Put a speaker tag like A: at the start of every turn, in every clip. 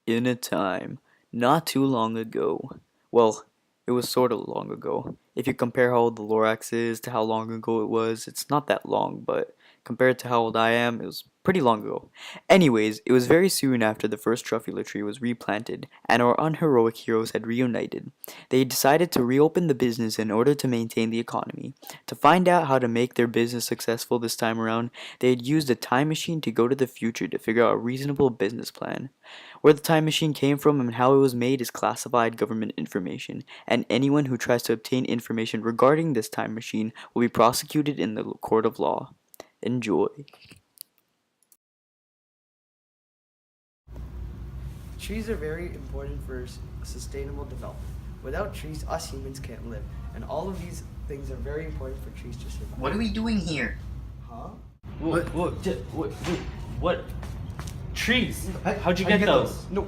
A: In a time not too long ago. Well, it was sort of long ago. If you compare how old the Lorax is to how long ago it was, it's not that long, but compared to how old I am, it was pretty long ago. Anyways, it was very soon after the first truffula tree was replanted and our unheroic heroes had reunited. They decided to reopen the business in order to maintain the economy. To find out how to make their business successful this time around, they had used a time machine to go to the future to figure out a reasonable business plan. Where the time machine came from and how it was made is classified government information, and anyone who tries to obtain information regarding this time machine will be prosecuted in the court of law. Enjoy.
B: Trees are very important for sustainable development. Without trees, us humans can't live. And all of these things are very important for trees to survive.
C: What are we doing here?
B: Huh?
D: What? Trees? How'd you get those?
B: No,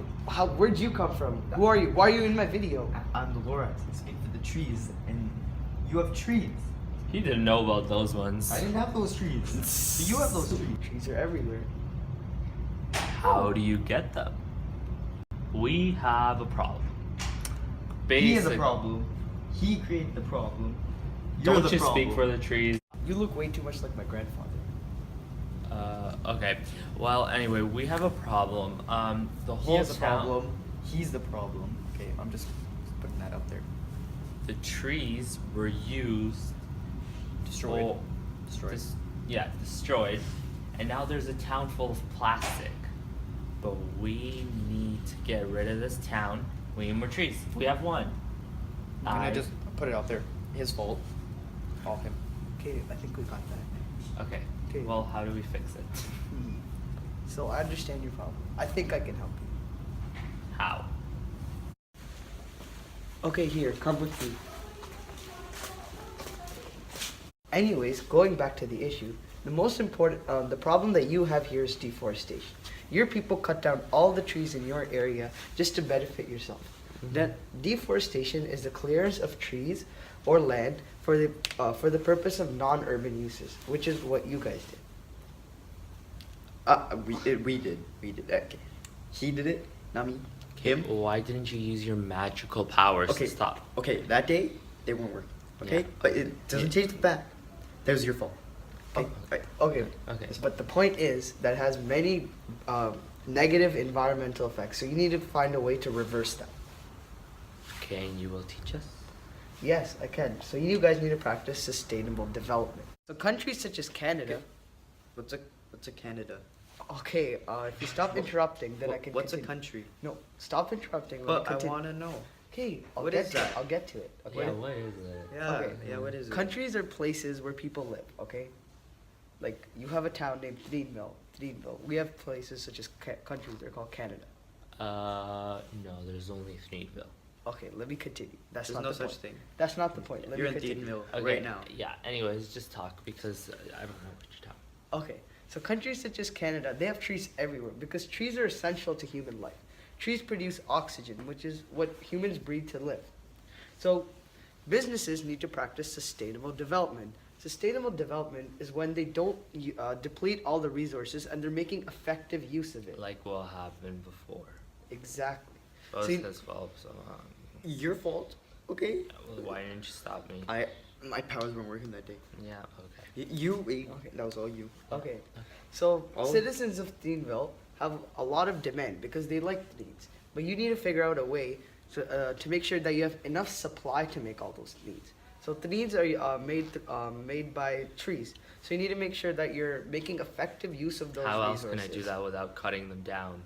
B: where'd you come from? Who are you? Why are you in my video?
C: I'm the Lorax. I speak for the trees, and you have trees.
D: He didn't know about those ones.
C: I didn't have those trees. You have those trees.
B: Trees are everywhere.
D: How do you get them? We have a problem.
C: He is a problem. He created the problem. You're
D: Don't
C: the
D: you
C: problem.
D: speak for the trees?
B: You look way too much like my grandfather.
D: Okay. Well, anyway, we have a problem. The
C: He
D: whole
C: has a
D: town,
C: problem. He's the problem. Okay, I'm just putting that out there.
D: the trees were used
C: Destroyed.
D: for-
C: Destroyed.
D: destroyed, and now there's a town full of plastic. But we need to get rid of this town. We need more trees. We have one.
C: Can I just put it out there? His fault. All him.
B: Okay, I think we got that.
D: Okay.
B: Okay.
D: Well, how do we fix it?
B: So I understand your problem. I think I can help you.
D: How?
B: Okay, here, come with me. Anyways, going back to the issue, the most important, the problem that you have here is deforestation. Your people cut down all the trees in your area just to benefit yourself. Then deforestation is the clearance of trees or land for the purpose of non-urban uses, which is what you guys did.
C: We did. Okay. He did it, not me. Him.
D: Why didn't you use your magical powers
C: Okay.
D: to stop?
C: Okay. That day, they weren't working. Okay.
D: Yeah.
C: But it doesn't change the fact. That was your fault. Okay. Right.
B: Okay.
D: Okay.
B: But the point is that it has many negative environmental effects, so you need to find a way to reverse them.
D: Okay, and you will teach us?
B: Yes, I can. So you guys need to practice sustainable development. So countries such as Canada.
C: What's a Canada?
B: Okay, if you stop interrupting, then I can.
C: What's a
B: continue.
C: country?
B: No, stop interrupting. let me
C: But I
B: continue.
C: want to know.
B: Okay,
C: What is that?
B: I'll get to it. Okay.
D: Yeah, what is it?
C: Yeah.
B: Okay.
C: Yeah. What is it?
B: Countries are places where people live. Okay. Like you have a town named Threadville. We have places such as countries. They're called Canada.
D: No, there's only Threadville.
B: Okay, let me continue. That's
C: There's
B: not
C: no
B: the
C: such
B: point.
C: thing.
B: That's not the point. Let
C: You're
B: me
C: in
B: continue.
C: Deanville
D: Okay,
C: right now.
D: Yeah, anyways, just talk because I don't know what you're talking
B: Okay, so countries such as Canada, they have trees everywhere because trees are essential to human life. Trees produce oxygen, which is what humans breathe to live. So businesses need to practice sustainable development. Sustainable development is when they don't deplete all the resources and they're making effective use of it.
D: Like what happened before.
B: Exactly.
D: But
B: See-
D: it's his fault, so
C: Your fault. Okay.
D: well, why didn't you stop me?
C: My powers weren't working that day.
D: Yeah, okay.
C: You.
B: Okay.
C: That was all you.
B: Okay, so
C: Oh.
B: citizens of Deanville have a lot of demand because they like needs, but you need to figure out a way to make sure that you have enough supply to make all those needs. So the needs are made by trees. So you need to make sure that you're making effective use of those
D: How else
B: resources.
D: can I do that without cutting them down?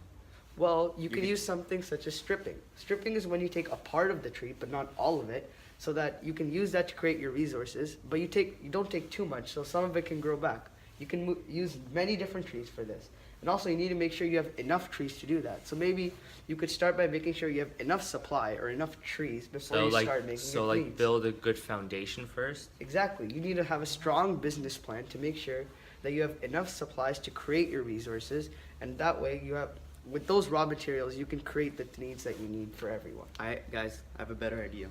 B: Well, you can
C: could-
B: use something such as stripping. Stripping is when you take a part of the tree, but not all of it, so that you can use that to create your resources. But you don't take too much, so some of it can grow back. You can use many different trees for this, and also you need to make sure you have enough trees to do that. So maybe you could start by making sure you have enough supply or enough trees before
D: So
B: you start making
D: so
B: your
D: like
B: needs.
D: build a good foundation first.
B: Exactly. You need to have a strong business plan to make sure that you have enough supplies to create your resources, and that way you have, with those raw materials, you can create the needs that you need for everyone.
C: Guys, I have a better idea.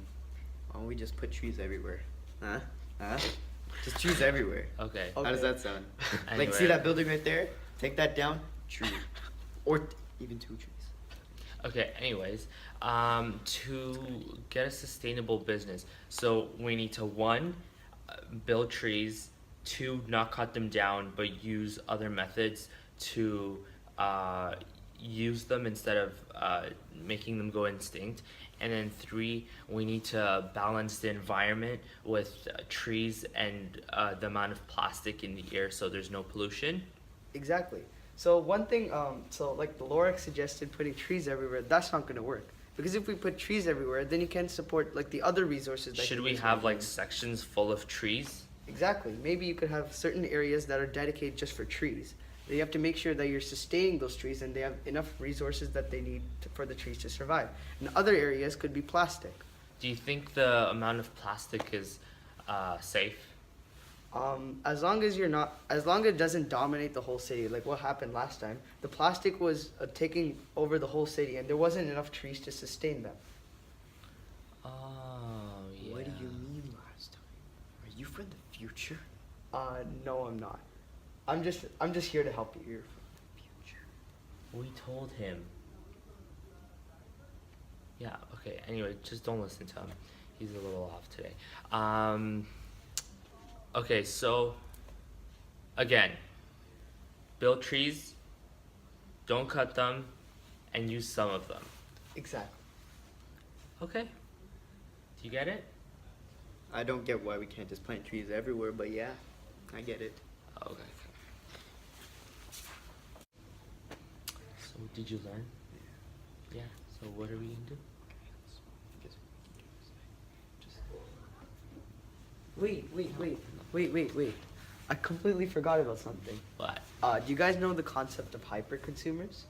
C: Why don't we just put trees everywhere? Huh? Just trees everywhere.
D: Okay.
C: How does that sound? Like, see
D: Anyway.
C: that building right there? Take that down, tree, or even 2 trees.
D: Okay, anyways, to get a sustainable business, so we need to one, build trees, two, not cut them down, but use other methods to uh, use them instead of making them go extinct. And then three, we need to balance the environment with trees and the amount of plastic in the air so there's no pollution.
B: Exactly. So one thing, so like the Lorax suggested putting trees everywhere, that's not going to work. Because if we put trees everywhere, then you can't support like the other resources that
D: Should
B: you
D: we
B: use
D: have
B: right
D: like
B: now.
D: sections full of trees?
B: Exactly. Maybe you could have certain areas that are dedicated just for trees. Then you have to make sure that you're sustaining those trees and they have enough resources that they need for the trees to survive. And other areas could be plastic.
D: Do you think the amount of plastic is safe?
B: As long as it doesn't dominate the whole city, like what happened last time, the plastic was taking over the whole city and there wasn't enough trees to sustain them.
D: Oh, yeah.
C: What do you mean last time? Are you from the future?
B: No, I'm not. I'm just here to help you.
C: You're from the future.
D: We told him. Yeah, okay. Anyway, just don't listen to him. He's a little off today. Okay, so again, build trees, don't cut them, and use some of them.
B: Exactly.
D: Okay. Do you get it?
C: I don't get why we can't just plant trees everywhere, but yeah, I get it.
D: Okay. So did you learn? Yeah. So what are we gonna do?
B: Wait. I completely forgot about something.
D: What?
B: Do you guys know the concept of hyper consumers?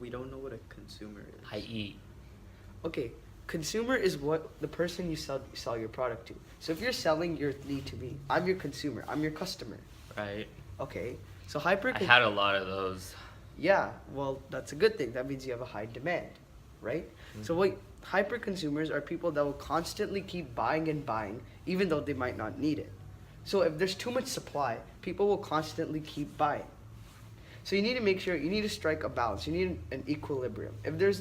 C: We don't know what a consumer is.
D: I eat.
B: Okay, consumer is what the person you sell your product to. So if you're selling your need to me, I'm your consumer, I'm your customer.
D: Right.
B: Okay, so hyper.
D: I had a lot of those.
B: Yeah, well, that's a good thing. That means you have a high demand, right? So what hyper consumers are people that will constantly keep buying and buying, even though they might not need it. So if there's too much supply, people will constantly keep buying. So you need to make sure you need to strike a balance. You need an equilibrium. There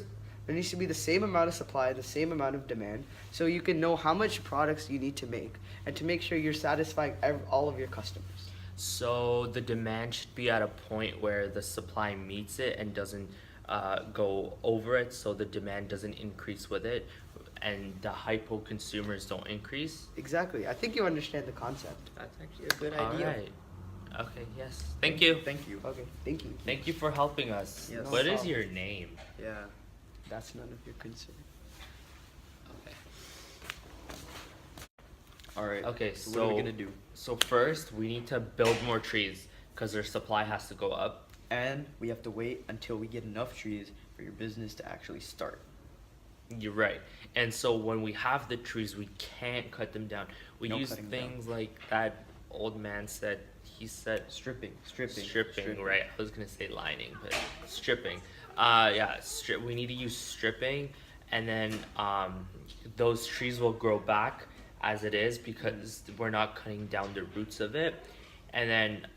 B: needs to be the same amount of supply, the same amount of demand, so you can know how much products you need to make, and to make sure you're satisfying all of your customers.
D: So the demand should be at a point where the supply meets it and doesn't go over it, so the demand doesn't increase with it, and the hypo consumers don't increase.
B: Exactly. I think you understand the concept.
C: That's actually a good
D: All
C: idea.
D: right. Okay. Yes. Thank you.
C: Thank you.
B: Okay, thank you.
D: Thank you for helping us.
C: Yes.
D: What
B: No
D: is
B: problem.
D: your name?
C: Yeah.
B: That's none of your concern.
D: Okay.
C: All right.
D: Okay.
C: So what are we gonna do?
D: So first, we need to build more trees because their supply has to go up.
C: And we have to wait until we get enough trees for your business to actually start.
D: You're right. And so when we have the trees, we can't cut them down. We
C: No
D: use
C: cutting down.
D: things like that old man said. He said
C: Stripping.
D: stripping, right? I was gonna say lining, but stripping. Yeah, we need to use stripping, and then those trees will grow back as it is because we're not cutting down the roots of it. And then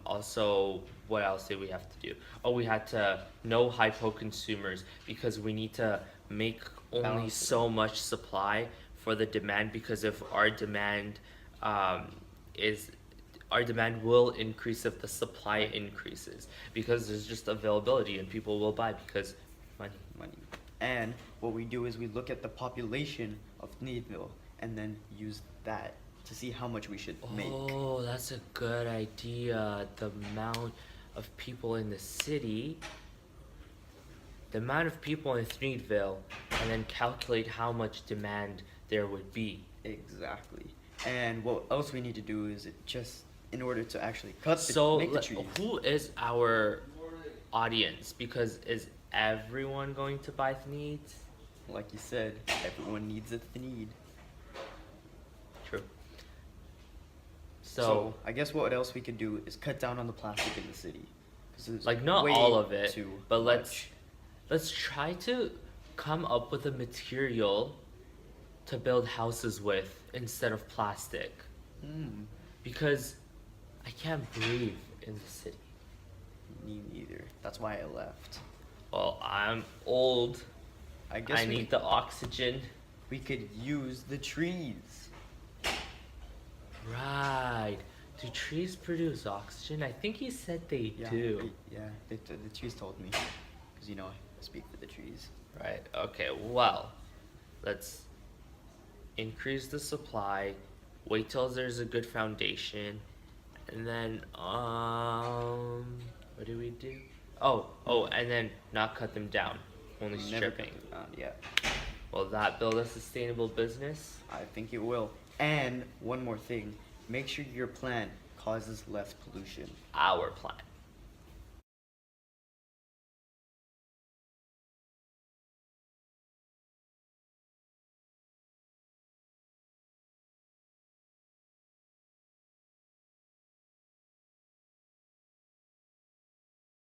D: also, what else did we have to do? Oh, we had to know hypo consumers because we need to make only
C: Balance it.
D: so much supply for the demand, because if our demand is our demand will increase if the supply increases, because there's just availability and people will buy because money.
C: And what we do is we look at the population of Needville and then use that to see how much we should make.
D: Oh, that's a good idea. The amount of people in the city, the amount of people in Threadville, and then calculate how much demand there would be.
C: Exactly. And what else we need to do is just in order to actually make the trees.
D: Who is our audience? Because is everyone going to buy Thneed?
C: Like you said, everyone needs a need.
D: True.
C: So I guess what else we could do is cut down on the plastic in the city. 'Cause it's
D: like not
C: way
D: all of it,
C: too
D: but
C: much.
D: let's try to come up with a material to build houses with instead of plastic, because I can't breathe in the city.
C: Me neither. That's why I left.
D: Well, I'm old
C: I guess
D: I need the oxygen.
C: we could use the trees.
D: Right. Do trees produce oxygen? I think he said they do.
C: The trees told me. Because, you know, I speak for the trees.
D: Right. Okay. Well, let's increase the supply. Wait till there's a good foundation, and then what do we do? Oh, and then not cut them down. Only
C: Never
D: stripping.
C: cut them down, yeah.
D: Will that build a sustainable business?
C: I think it will. And one more thing. Make sure your plant causes less pollution.
D: Our plant.